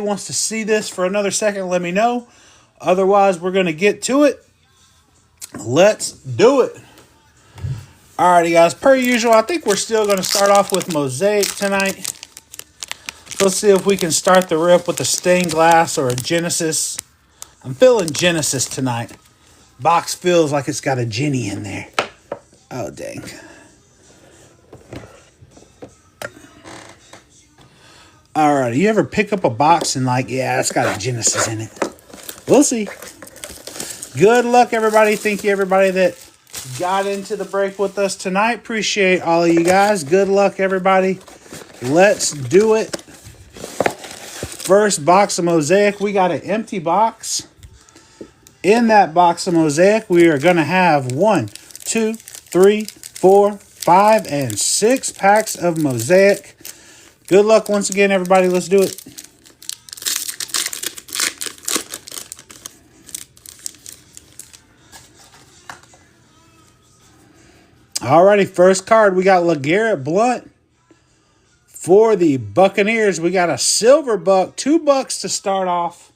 wants to see this for another second, let me know. Otherwise, we're going to get to it. Let's do it. Alrighty, guys. Per usual, I think we're still going to start off with Mosaic tonight. Let's see if we can start the rip with a stained glass or a Genesis. I'm feeling Genesis tonight. Box feels like it's got a Jenny in there. Oh, dang. Alright, you ever pick up a box and like, yeah, it's got a Genesis in it? We'll see. Good luck, everybody. Thank you, everybody that got into the break with us tonight. Appreciate all of you guys. Good luck, everybody. Let's do it. First box of Mosaic. We got an empty box. In that box of Mosaic, we are going to have 1, 2, 3, 4, 5, and 6 packs of Mosaic. Good luck once again, everybody. Let's do it. Alrighty, first card, we got LeGarrette Blount. For the Buccaneers, we got a silver buck, $2 to start off.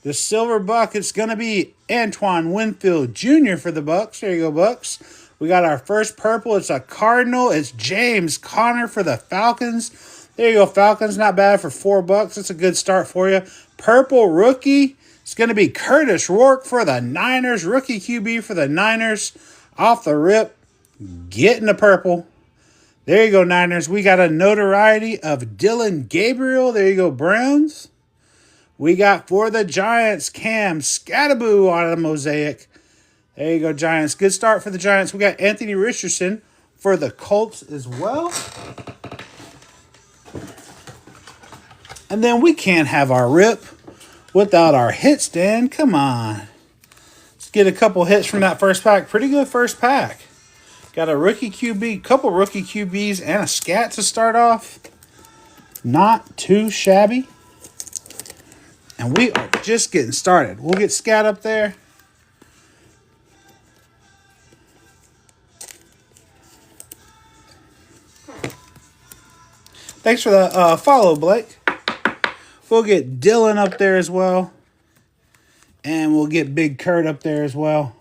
The silver buck, it's going to be Antoine Winfield Jr. for the Bucks. There you go, Bucks. We got our first purple. It's a Cardinal. It's James Conner for the Falcons. There you go, Falcons. Not bad for $4. That's a good start for you. Purple rookie. It's going to be Curtis Rourke for the Niners. Rookie QB for the Niners. Off the rip. Getting the purple. There you go, Niners. We got a notoriety of Dillon Gabriel. There you go, Browns. We got for the Giants, Cam Skattebo on a Mosaic. There you go, Giants. Good start for the Giants. We got Anthony Richardson for the Colts as well. And then we can't have our rip without our hit stand. Come on. Let's get a couple hits from that first pack. Pretty good first pack. Got a rookie QB, couple rookie QBs, and a scat to start off. Not too shabby. And we are just getting started. We'll get scat up there. Thanks for the follow, Blake. We'll get Dylan up there as well. And we'll get Big Kurt up there as well.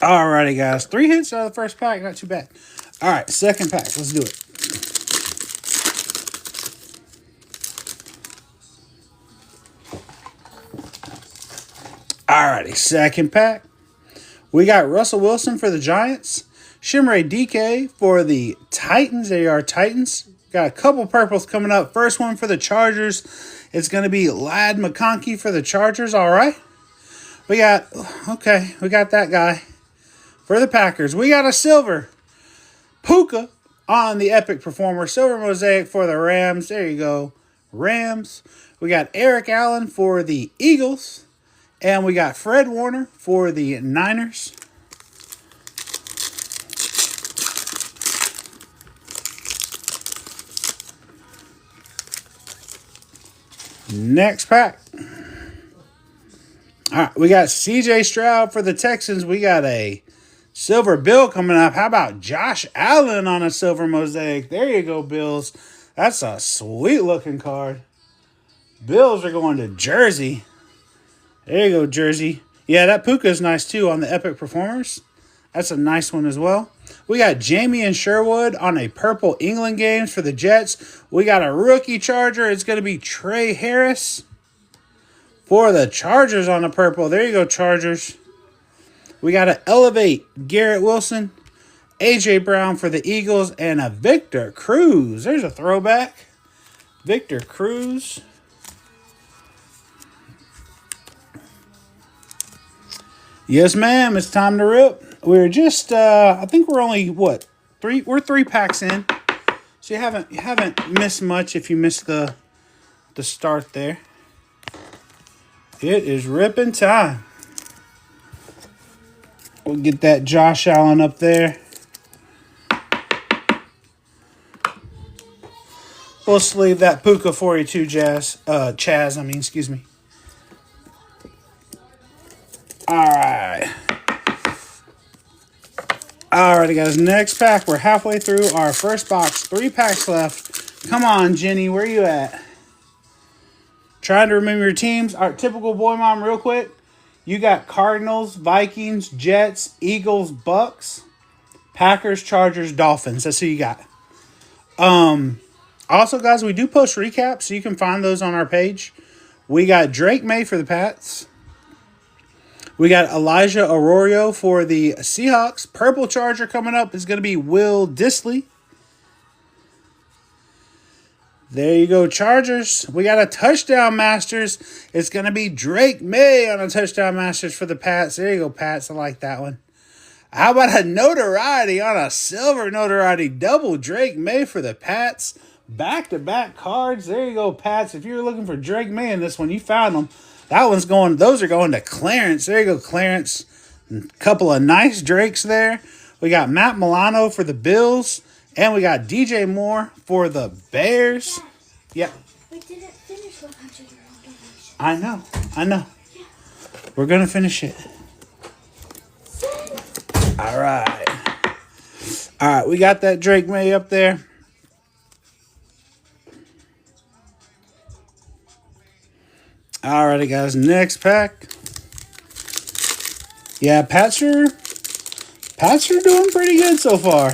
Alrighty, guys. 3 hits out of the first pack. Not too bad. Alright, second pack. Let's do it. Alrighty, second pack. We got Russell Wilson for the Giants. Chimere Dike for the Titans. There you are, Titans. Got a couple purples coming up. First one for the Chargers. It's going to be Ladd McConkey for the Chargers. Alright. We got that guy. For the Packers, we got a silver Puka on the Epic Performer. Silver Mosaic for the Rams. There you go, Rams. We got Eric Allen for the Eagles. And we got Fred Warner for the Niners. Next pack. All right, we got CJ Stroud for the Texans. We got a silver bill coming up. How about Josh Allen on a silver Mosaic? There you go, Bills. That's a sweet looking card. Bills are going to Jersey. There you go, Jersey. Yeah, that Puka is nice too on the Epic Performers. That's a nice one as well. We got Jamie and Sherwood on a purple England games for the Jets. We got a rookie Charger. It's going to be Trey Harris for the Chargers on the purple. There you go, Chargers. We got to elevate Garrett Wilson, A.J. Brown for the Eagles, and a Victor Cruz. There's a throwback. Victor Cruz. Yes, ma'am. It's time to rip. We're just, I think we're only, what, 3? We're 3 packs in. So you haven't missed much if you missed the start there. It is ripping time. We'll get that Josh Allen up there. We'll sleeve that Puka for you too, Chaz, excuse me. All right. Alrighty, guys. Next pack. We're halfway through our first box. 3 packs left. Come on, Jenny. Where you at? Trying to remember your teams. Our typical boy mom, real quick. You got Cardinals, Vikings, Jets, Eagles, Bucks, Packers, Chargers, Dolphins. That's who you got. Also, guys, we do post recaps, so you can find those on our page. We got Drake May for the Pats. We got Elijah Arroyo for the Seahawks. Purple Charger coming up is going to be Will Dissly. There you go, Chargers. We got a Touchdown Masters. It's going to be Drake May on a Touchdown Masters for the Pats. There you go, Pats. I like that one. How about a Notoriety on a silver Notoriety? Double Drake May for the Pats. Back-to-back cards. There you go, Pats. If you're looking for Drake May in this one, you found them. That one's going, those are going to Clarence. There you go, Clarence. A couple of nice Drakes there. We got Matt Milano for the Bills. And we got DJ Moore for the Bears. Yeah. We didn't finish 100-year-old donation. I know. Yeah. We're going to finish it. All right, we got that Drake May up there. Alrighty, guys. Next pack. Yeah, Pats are doing pretty good so far.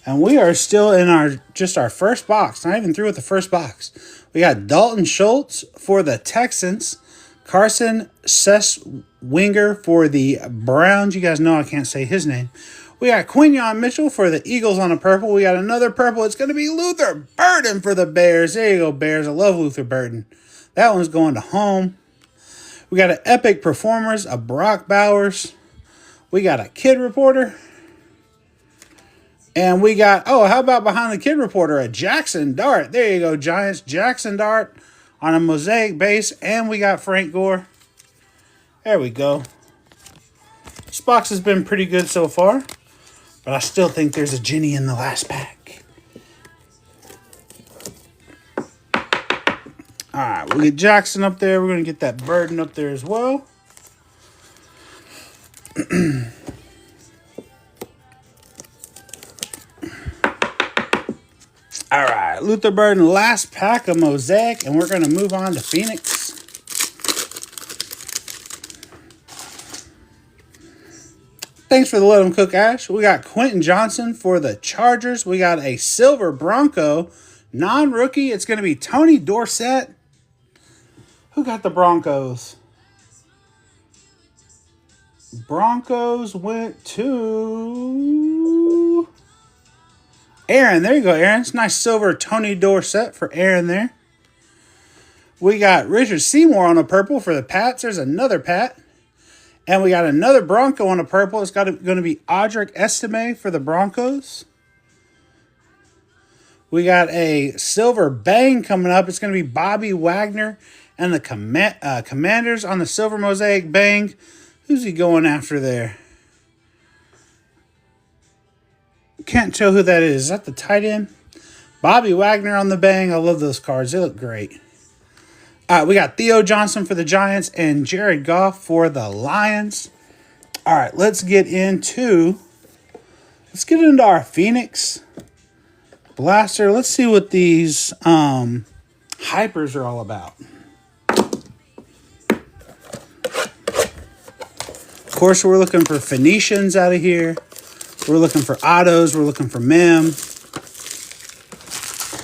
And we are still in our first box. Not even through with the first box. We got Dalton Schultz for the Texans. Carson Sesswinger for the Browns. You guys know I can't say his name. We got Quinyon Mitchell for the Eagles on a purple. We got another purple. It's going to be Luther Burden for the Bears. There you go, Bears. I love Luther Burden. That one's going to home. We got an Epic Performers, a Brock Bowers. We got a Kid Reporter. And we got, how about behind the Kid Reporter, a Jackson Dart. There you go, Giants. Jackson Dart on a mosaic base. And we got Frank Gore. There we go. This box has been pretty good so far. But I still think there's a Ginny in the last pack. Alright, we'll get Jackson up there. We're going to get that Burden up there as well. Alright, Luther Burden, last pack of Mosaic, and we're going to move on to Phoenix. Thanks for the Let 'em Cook, Ash. We got Quentin Johnson for the Chargers. We got a silver Bronco, non-rookie. It's going to be Tony Dorsett. Who got the Broncos? Broncos went to Aaron. There you go, Aaron. It's nice silver Tony Dorsett for Aaron there. We got Richard Seymour on a purple for the Pats. There's another Pat. And we got another Bronco on a purple. It's going to be Audric Estime for the Broncos. We got a silver Bang coming up. It's going to be Bobby Wagner and the Commanders on the silver Mosaic Bang. Who's he going after there? Can't tell who that is. Is that the tight end? Bobby Wagner on the Bang. I love those cards. They look great. We got Theo Johnson for the Giants and Jared Goff for the Lions. All right, let's get into our Phoenix Blaster. Let's see what these hypers are all about. Of course, we're looking for Phoenicians out of here. We're looking for autos. We're looking for Mem.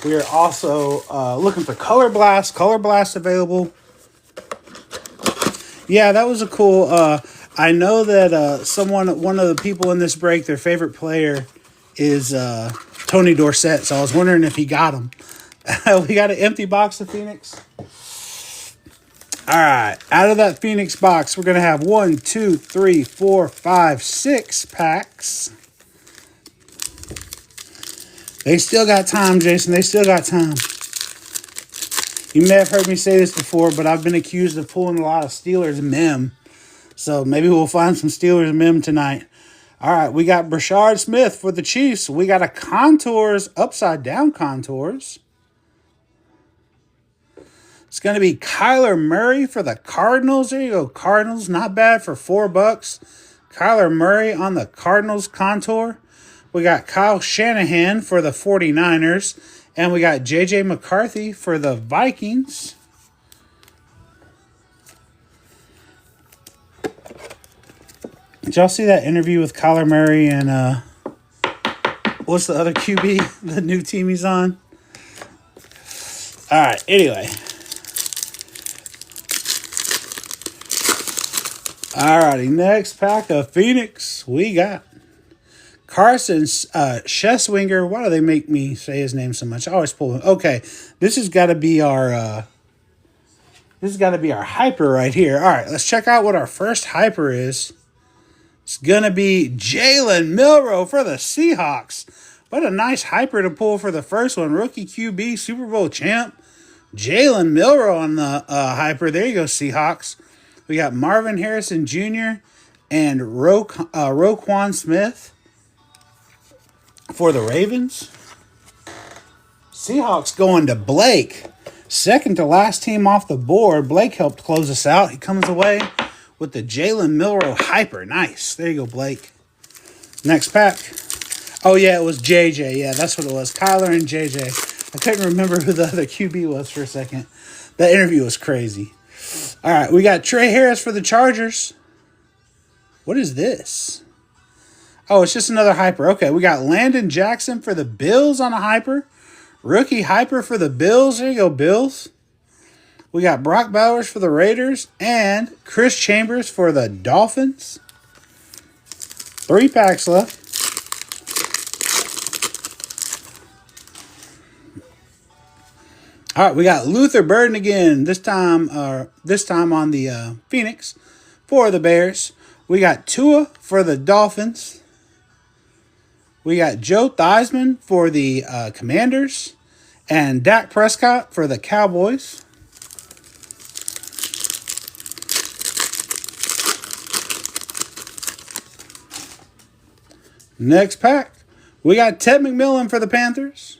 We are also looking for Color Blast. Color Blast available. Yeah, that was a cool. I know that one of the people in this break, their favorite player is Tony Dorsett. So I was wondering if he got him. We got an empty box of Phoenix. All right, out of that Phoenix box, we're gonna have 1, 2, 3, 4, 5, 6 packs. They still got time, Jason. They still got time. You may have heard me say this before, but I've been accused of pulling a lot of Steelers Mem. So maybe we'll find some Steelers Mem tonight. All right, we got Brashard Smith for the Chiefs. We got a Contours, upside down Contours. It's going to be Kyler Murray for the Cardinals. There you go, Cardinals. Not bad for $4. Kyler Murray on the Cardinals contour. We got Kyle Shanahan for the 49ers. And we got J.J. McCarthy for the Vikings. Did y'all see that interview with Kyler Murray and what's the other QB? The new team he's on? All right, anyway. All righty, next pack of Phoenix. We got Carson Scheswinger. Why do they make me say his name so much? I always pull him. Okay, this has got to be our hyper right here. All right, let's check out what our first hyper is. It's gonna be Jalen Milroe for the Seahawks. What a nice hyper to pull for the first one. Rookie QB, Super Bowl champ. Jalen Milroe on the hyper. There you go, Seahawks. We got Marvin Harrison Jr. and Roquan Smith for the Ravens. Seahawks going to Blake. Second to last team off the board. Blake helped close us out. He comes away with the Jalen Milroe hyper. Nice. There you go, Blake. Next pack. Oh, yeah, it was JJ. Yeah, that's what it was. Kyler and JJ. I couldn't remember who the other QB was for a second. That interview was crazy. All right, we got Trey Harris for the Chargers. What is this? Oh, it's just another hyper. Okay, we got Landon Jackson for the Bills on a hyper. Rookie hyper for the Bills. There you go, Bills. We got Brock Bowers for the Raiders and Chris Chambers for the Dolphins. 3 packs left. All right, we got Luther Burden again. This time on the Phoenix for the Bears. We got Tua for the Dolphins. We got Joe Theismann for the Commanders and Dak Prescott for the Cowboys. Next pack, we got Ted McMillan for the Panthers.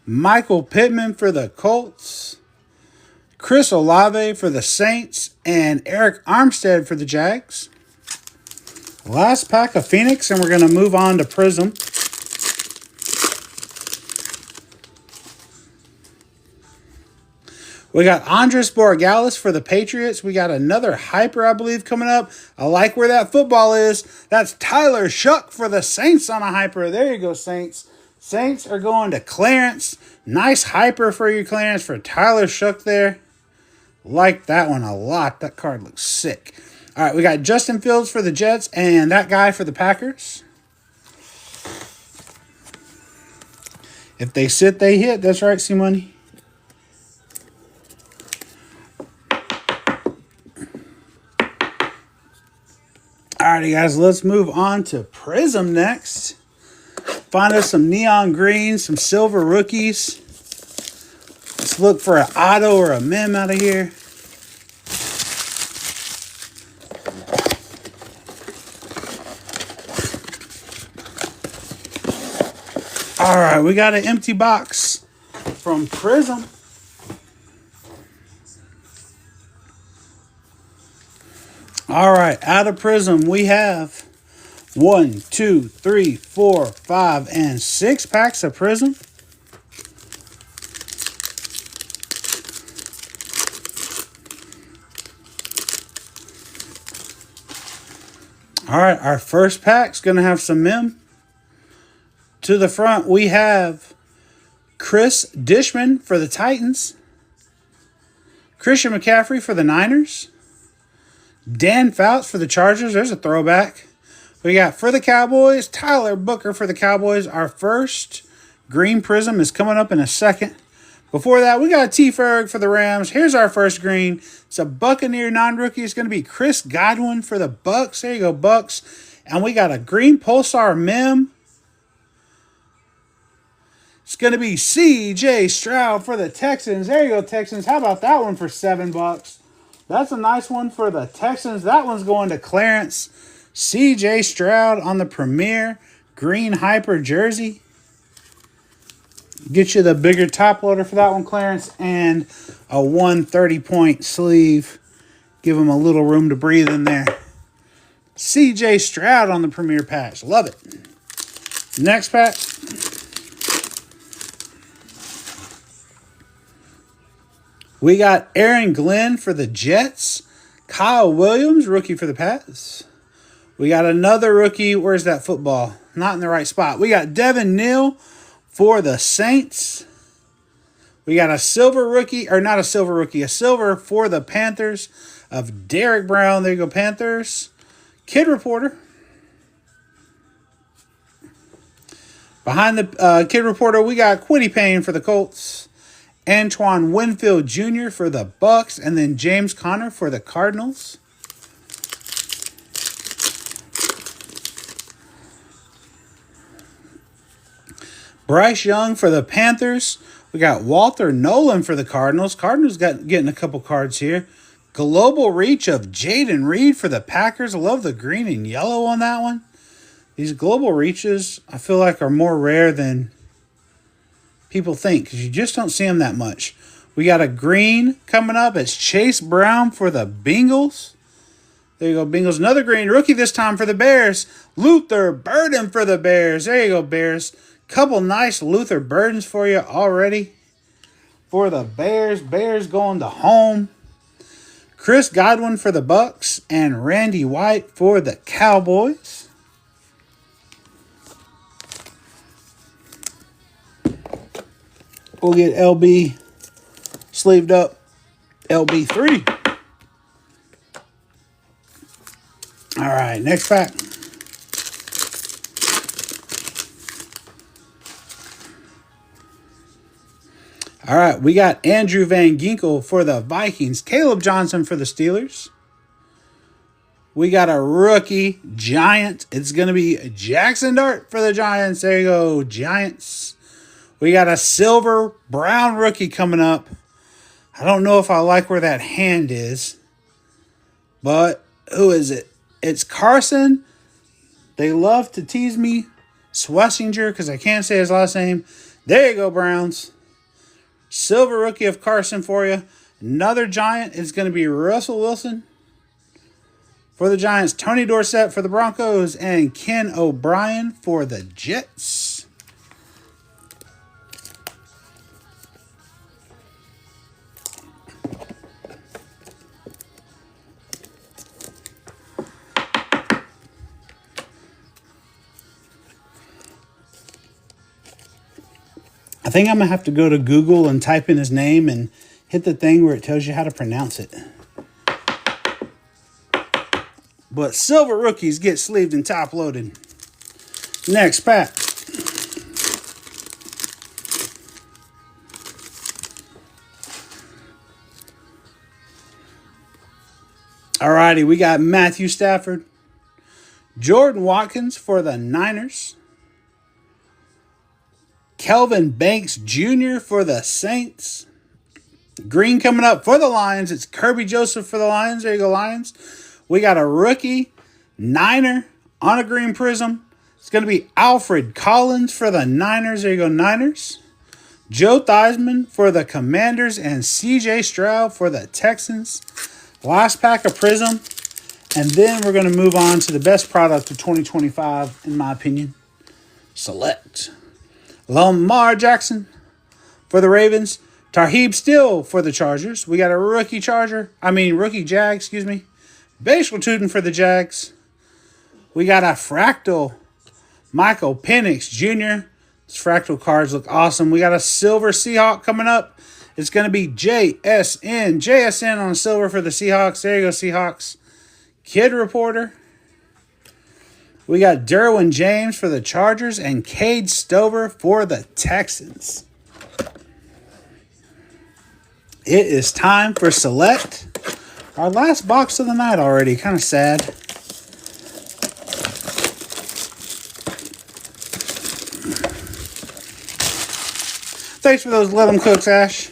Michael Pittman for the Colts. Chris Olave for the Saints. And Eric Armstead for the Jags. Last pack of Phoenix, and we're going to move on to Prism. We got Andres Borregales for the Patriots. We got another hyper, I believe, coming up. I like where that football is. That's Tyler Shuck for the Saints on a hyper. There you go, Saints. Saints are going to Clarence. Nice hyper for your Clarence for Tyler Shuck there. Like that one a lot. That card looks sick. All right, we got Justin Fields for the Jets and that guy for the Packers. If they sit, they hit. That's right, C-Money. Alrighty, guys, let's move on to Prism next. Find us some neon green, some silver rookies. Let's look for an auto or a mem out of here. Alright, we got an empty box from Prism. Alright, out of Prism we have 1, 2, 3, 4, 5, and 6 packs of Prism. Alright, our first pack's going to have some mem. To the front, we have Chris Dishman for the Titans. Christian McCaffrey for the Niners. Dan Fouts for the Chargers. There's a throwback. We got for the Cowboys, Tyler Booker for the Cowboys. Our first green Prism is coming up in a second. Before that, we got T. Ferg for the Rams. Here's our first green. It's a Buccaneer non-rookie. It's going to be Chris Godwin for the Bucks. There you go, Bucks. And we got a green Pulsar mem. It's going to be C.J. Stroud for the Texans. There you go, Texans. How about that one for $7? That's a nice one for the Texans. That one's going to Clarence. C.J. Stroud on the Premier green hyper jersey. Get you the bigger top loader for that one, Clarence. And a 130-point sleeve. Give him a little room to breathe in there. CJ Stroud on the premier patch. Love it. Next pack. We got Aaron Glenn for the Jets. Kyle Williams, rookie for the Pats. We got another rookie. Where's that football? Not in the right spot. We got Devin Neal for the Saints. We got a silver rookie, or not a silver rookie, a silver for the Panthers of Derek Brown. There you go, Panthers. Kid Reporter. Behind the Kid Reporter, we got Quiddy Payne for the Colts. Antoine Winfield Jr. for the Bucks. And then James Conner for the Cardinals. Bryce Young for the Panthers. We got Walter Nolan for the Cardinals. Cardinals getting a couple cards here. Global reach of Jaden Reed for the Packers. I love the green and yellow on that one. These global reaches, I feel like, are more rare than people think because you just don't see them that much. We got a green coming up. It's Chase Brown for the Bengals. There you go, Bengals. Another green rookie this time for the Bears. Luther Burden for the Bears. There you go, Bears. Couple nice Luther Burdens for you already for the Bears. Bears going to home. Chris Godwin for the Bucks and Randy White for the Cowboys. We'll get LB sleeved up. LB3. All right, next pack. All right, we got Andrew Van Ginkel for the Vikings. Caleb Johnson for the Steelers. We got a rookie Giant. It's going to be Jackson Dart for the Giants. There you go, Giants. We got a silver brown rookie coming up. I don't know if I like where that hand is. But who is it? It's Carson. They love to tease me. Swessinger, because I can't say his last name. There you go, Browns. Silver rookie of Carson for you. Another Giant is going to be Russell Wilson for the Giants. Tony Dorsett for the Broncos. And Ken O'Brien for the Jets. I think I'm going to have to go to Google and type in his name and hit the thing where it tells you how to pronounce it. But silver rookies get sleeved and top loaded. Next pack. Alrighty, we got Matthew Stafford. Jordan Watkins for the Niners. Kelvin Banks Jr. for the Saints. Green coming up for the Lions. It's Kirby Joseph for the Lions. There you go, Lions. We got a rookie Niner on a green prism. It's going to be Alfred Collins for the Niners. There you go, Niners. Joe Theismann for the Commanders and CJ Stroud for the Texans. Last pack of prism. And then we're going to move on to the best product of 2025, in my opinion. Select. Lamar Jackson for the Ravens. Tarheeb Still for the Chargers. We got a rookie Jag, excuse me. Bashal Tootin for the Jags. We got a fractal Michael Penix Jr. These fractal cards look awesome. We got a silver Seahawk coming up. It's going to be JSN. JSN on silver for the Seahawks. There you go, Seahawks. Kid Reporter. We got Derwin James for the Chargers and Cade Stover for the Texans. It is time for Select. Our last box of the night already. Kind of sad. Thanks for those Let 'em Cooks, Ash.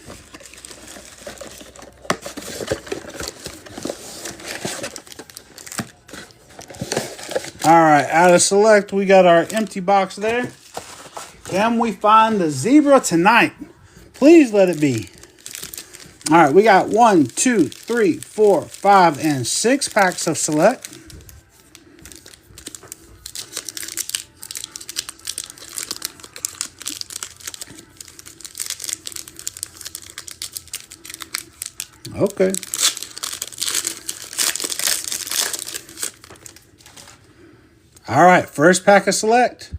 All right, out of Select, we got our empty box there. Can we find the zebra tonight? Please let it be. All right, we got 1, 2, 3, 4, 5, and 6 packs of Select. Okay. All right, first pack of select.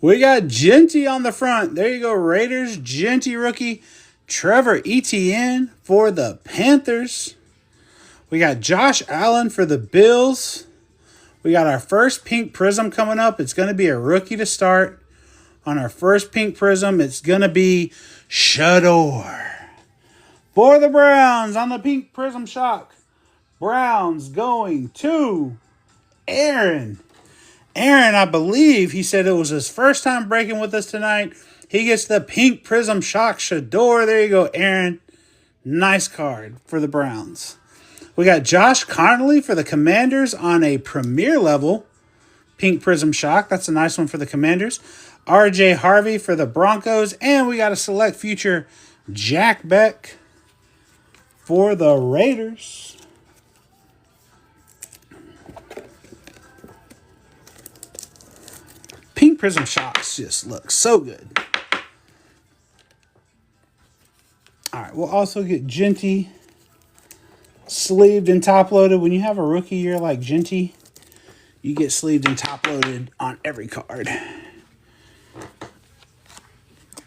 We got Genty on the front. There you go, Raiders. Genty rookie. Trevor Etienne for the Panthers. We got Josh Allen for the Bills. We got our first pink prism coming up. It's going to be a rookie to start. On our first pink prism, it's going to be Shador. For the Browns on the pink prism shock. Browns going to Aaron. Aaron, I believe he said it was his first time breaking with us tonight. He gets the pink prism shock Shador. There you go, Aaron. Nice card for the Browns. We got Josh Connolly for the Commanders on a premier level pink prism shock. That's a nice one for the Commanders. RJ Harvey for the Broncos. And we got a select future Jack Beck for the Raiders. Pink prism shocks just look so good. All right, we'll also get Genty sleeved and top loaded. When you have a rookie year like Genty, you get sleeved and top loaded on every card.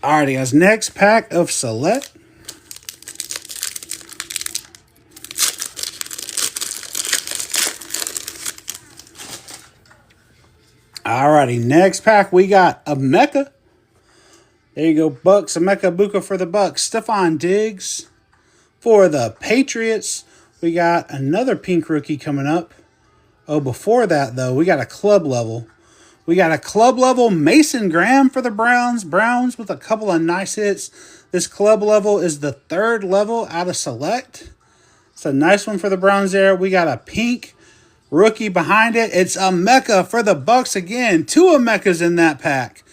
Alrighty, guys. Next pack of select. Alrighty, next pack we got Emeka. There you go, Bucks. Emeka Buka for the Bucks. Stephon Diggs for the Patriots. We got another pink rookie coming up. Oh, before that, though, we got a club level. We got a club level Mason Graham for the Browns. Browns with a couple of nice hits. This club level is the third level out of select. It's a nice one for the Browns there. We got a pink rookie behind it. It's Emeka for the Bucks again. Two Emekas in that pack.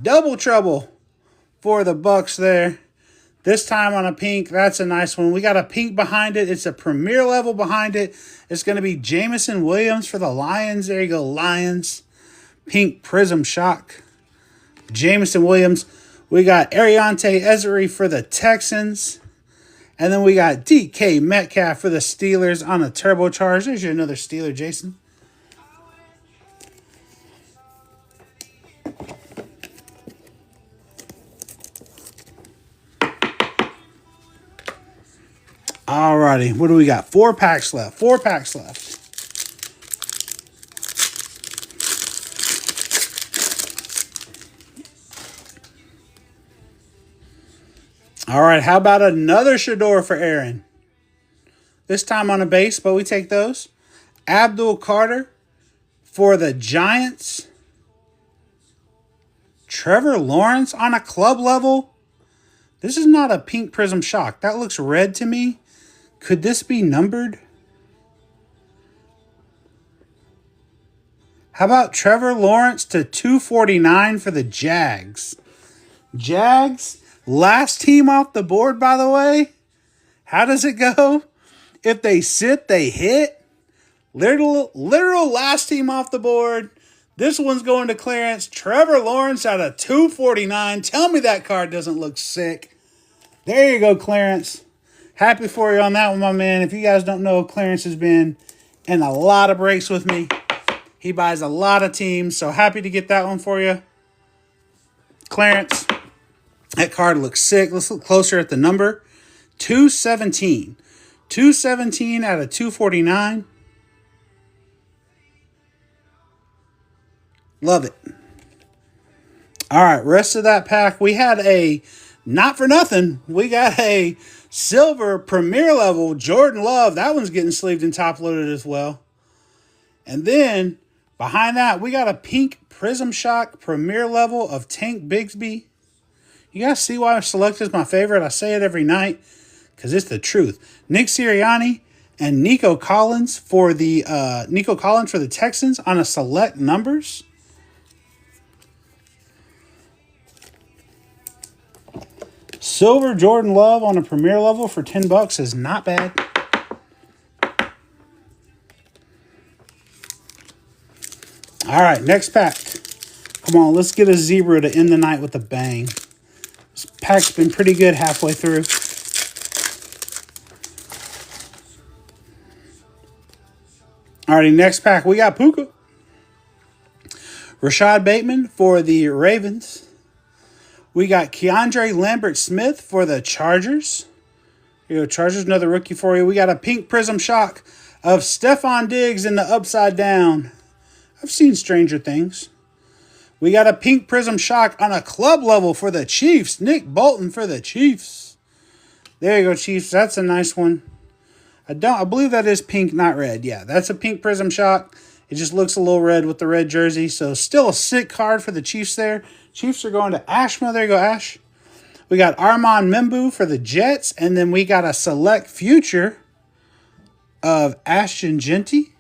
Double trouble for the Bucks there. This time on a pink. That's a nice one. We got a pink behind it. It's a premier level behind it. It's going to be Jameson Williams for the Lions. There you go, Lions. Pink prism shock. Jameson Williams. We got Ariante Ezeri for the Texans. And then we got DK Metcalf for the Steelers on a turbocharge. There's your another Steeler, Jason. Alrighty, what do we got? 4 packs left. 4 packs left. All right, how about another Shador for Aaron? This time on a base, but we take those. Abdul Carter for the Giants. Trevor Lawrence on a club level. This is not a pink prism shock. That looks red to me. Could this be numbered? How about Trevor Lawrence to 249 for the Jags? Jags, last team off the board, by the way. How does it go? If they sit, they hit. Literal last team off the board. This one's going to clearance. Trevor Lawrence out of 249. Tell me that card doesn't look sick. There you go, Clarence. Happy for you on that one, my man. If you guys don't know, Clarence has been in a lot of breaks with me. He buys a lot of teams, so happy to get that one for you. Clarence, that card looks sick. Let's look closer at the number. 217. 217 out of 249. Love it. All right, rest of that pack. We had a, not for nothing, we got a silver premier level Jordan Love. That one's getting sleeved and top loaded as well. And then behind that, we got a pink prism shock premier level of Tank Bigsby. You guys see why Select is my favorite? I say it every night because it's the truth. Nick Sirianni and Nico Collins for the Texans on a select numbers. Silver Jordan Love on a premier level for $10 is not bad. All right, next pack. Come on, let's get a zebra to end the night with a bang. This pack's been pretty good halfway through. Alrighty, next pack, we got Puka. Rashad Bateman for the Ravens. We got Keandre Lambert-Smith for the Chargers. Here you go, Chargers, another rookie for you. We got a pink prism shock of Stephon Diggs in the upside down. I've seen stranger things. We got a pink prism shock on a club level for the Chiefs. Nick Bolton for the Chiefs. There you go, Chiefs. That's a nice one. I believe that is pink, not red. Yeah, that's a pink prism shock. It just looks a little red with the red jersey. So still a sick card for the Chiefs there. Chiefs are going to Ashma. There you go, Ash. We got Armand Membu for the Jets. And then we got a select future of Ashton Genty.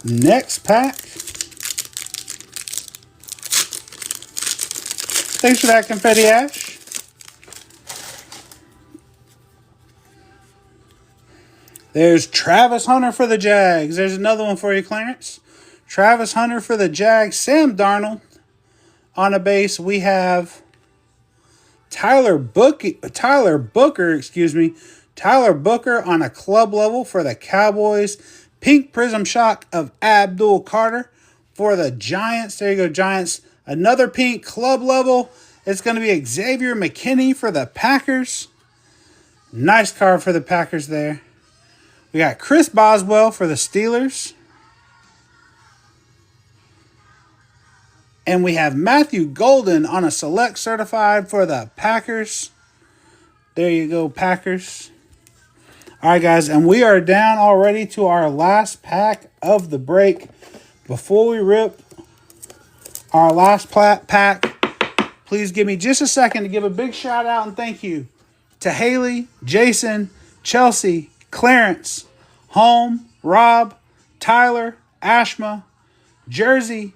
Next pack. Thanks for that, Confetti Ash. There's Travis Hunter for the Jags. There's another one for you, Clarence. Travis Hunter for the Jags. Sam Darnold on a base. We have Tyler Booker on a club level for the Cowboys. Pink prism shock of Abdul Carter for the Giants. There you go, Giants. Another pink club level. It's going to be Xavier McKinney for the Packers. Nice card for the Packers there. We got Chris Boswell for the Steelers. And we have Matthew Golden on a select certified for the Packers. There you go, Packers. All right, guys, and we are down already to our last pack of the break. Before we rip our last pack, please give me just a second to give a big shout out and thank you to Haley, Jason, Chelsea, Clarence, Home, Rob, Tyler, Ashma, Jersey,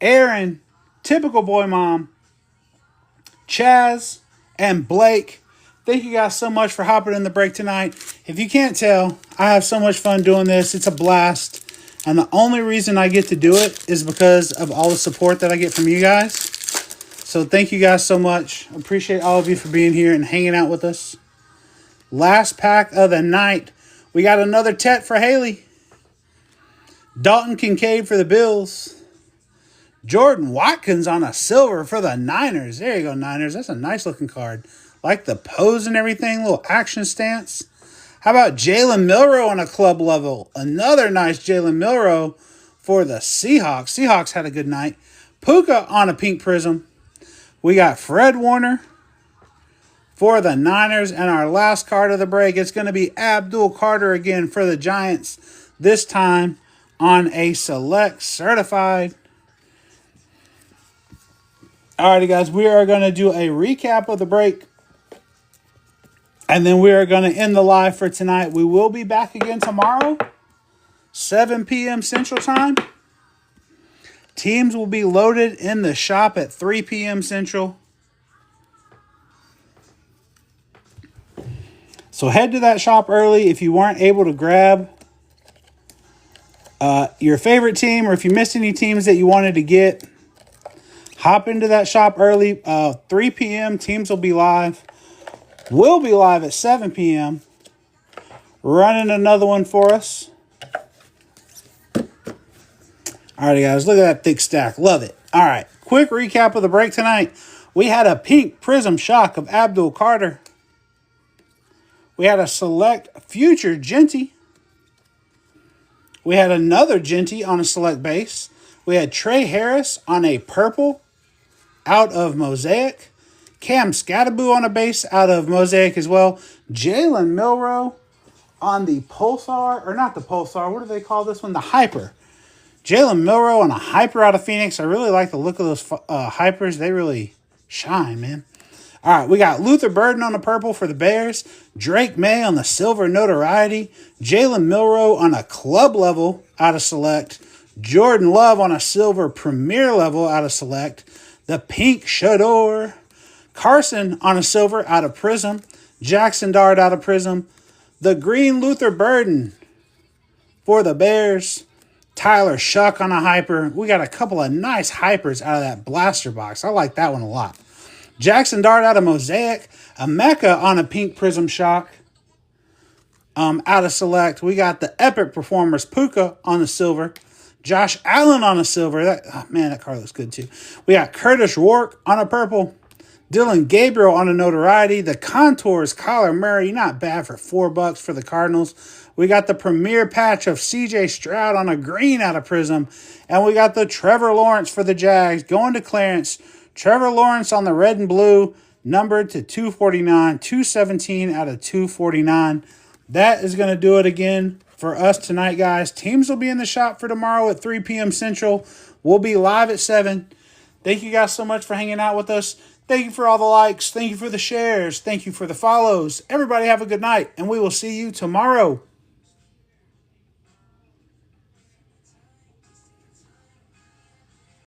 Aaron, Typical Boy Mom, Chaz, and Blake. Thank you guys so much for hopping in the break tonight. If you can't tell, I have so much fun doing this. It's a blast. And the only reason I get to do it is because of all the support that I get from you guys. So thank you guys so much. Appreciate all of you for being here and hanging out with us. Last pack of the night. We got another Tet for Haley. Dalton Kincaid for the Bills. Jordan Watkins on a silver for the Niners. There you go, Niners. That's a nice looking card. Like the pose and everything, little action stance. How about Jalen Milroe on a club level? Another nice Jalen Milroe for the Seahawks. Seahawks had a good night. Puka on a pink prism. We got Fred Warner for the Niners. And our last card of the break, it's going to be Abdul Carter again for the Giants. This time on a select certified. Alrighty, guys, we are going to do a recap of the break. And then we are going to end the live for tonight. We will be back again tomorrow, 7 p.m. Central Time. Teams will be loaded in the shop at 3 p.m. Central. So head to that shop early if you weren't able to grab your favorite team, or if you missed any teams that you wanted to get. Hop into that shop early. 3 p.m. Teams will be live. We'll be live at 7 p.m. running another one for us. Alrighty, guys. Look at that thick stack. Love it. All right. Quick recap of the break tonight. We had a pink prism shock of Abdul Carter. We had a select future Genty. We had another Genty on a select base. We had Trey Harris on a purple out of Mosaic. Cam Scattaboo on a base out of Mosaic as well. Jalen Milroe on the Pulsar, or not the Pulsar, what do they call this one? The Hyper. Jalen Milroe on a Hyper out of Phoenix. I really like the look of those Hypers. They really shine, man. All right, we got Luther Burden on the purple for the Bears. Drake May on the silver notoriety. Jalen Milroe on a club level out of Select. Jordan Love on a silver premier level out of Select. The pink Shador. Carson on a silver out of Prism. Jackson Dart out of Prism. The green Luther Burden for the Bears. Tyler Shuck on a hyper. We got a couple of nice hypers out of that blaster box. I like that one a lot. Jackson Dart out of Mosaic. A Mecca on a pink Prism Shock. Out of Select. We got the Epic Performers Puka on the silver. Josh Allen on a silver. That card looks good too. We got Curtis Rourke on a purple. Dylan Gabriel on a notoriety. The Contours Kyler Murray. Not bad for $4 for the Cardinals. We got the premier patch of CJ Stroud on a green out of Prism. And we got the Trevor Lawrence for the Jags going to clearance. Trevor Lawrence on the red and blue, numbered to 249, 217 out of 249. That is going to do it again for us tonight, guys. Teams will be in the shop for tomorrow at 3 p.m. Central. We'll be live at 7. Thank you guys so much for hanging out with us. Thank you for all the likes. Thank you for the shares. Thank you for the follows. Everybody have a good night, and we will see you tomorrow.